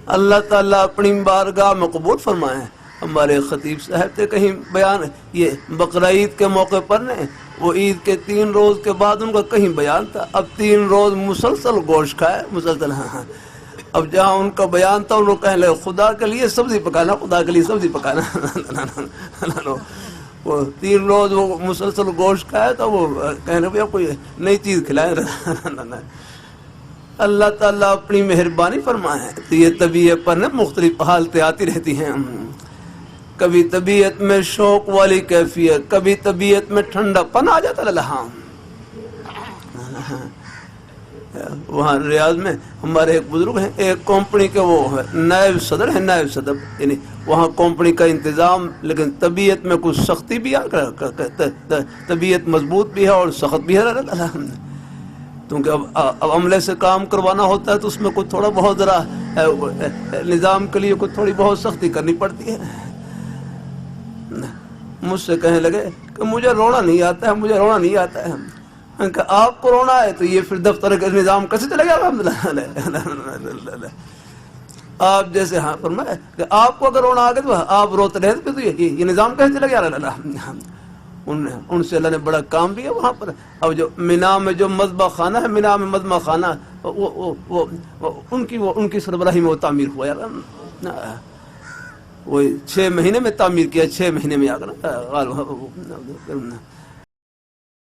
اللہ تعالیٰ اپنی بارگاہ میں قبول فرمائے. ہمارے خطیب صاحب تھے کہیں بیان یہ بقرہ عید کے موقع پر نے وہ عید کے 3 روز کے بعد ان کا کہیں بیان تھا. اب 3 روز مسلسل گوشت کھائے مسلسل. اب جہاں ان کا بیان تھا ان کو کہنے لگے خدا کے لیے سبزی پکانا, خدا کے لیے سبزی پکانا. وہ 3 روز وہ مسلسل گوشت کھایا تو وہ کہنے لگے کوئی نئی چیز کھلائے. اللہ تعالیٰ اپنی مہربانی فرمائے. تو یہ طبیعت پر مختلف حالتیں آتی رہتی ہیں. کبھی طبیعت میں شوق والی کیفیت, کبھی طبیعت میں ٹھنڈا پن آ جاتا. ہاں وہاں ریاض میں ہمارے ایک بزرگ ہیں, ایک کمپنی کے وہ نائب صدر ہیں, نائب صدر یعنی وہاں کمپنی کا انتظام, لیکن طبیعت میں کچھ سختی بھی ہے, طبیعت مضبوط بھی ہے اور سخت بھی ہے. کیونکہ اب عملے سے کام کروانا ہوتا ہے تو اس میں کچھ تھوڑا بہت ذرا نظام کے لیے کچھ تھوڑی بہت سختی کرنی پڑتی ہے. مجھ سے کہنے لگے کہ مجھے رونا نہیں آتا ہے, مجھے رونا نہیں آتا ہے. کہ آپ کو رونا ہے تو یہ پھر دفتر کا نظام کیسے چلے گا. آپ جیسے ہاں فرمایا کہ آپ کو اگر رونا آ گیا تو آپ روتے رہے تو یہ نظام کیسے چلے گا. ان سے اللہ نے بڑا کام بھی ہے وہاں پر. اب جو مینا میں جو مذبح خانہ ہے, مینا میں مذبح خانہ ان کی سربراہی میں وہ تعمیر ہوا یار. وہ 6 مہینے میں تعمیر کیا, 6 مہینے میں آ کر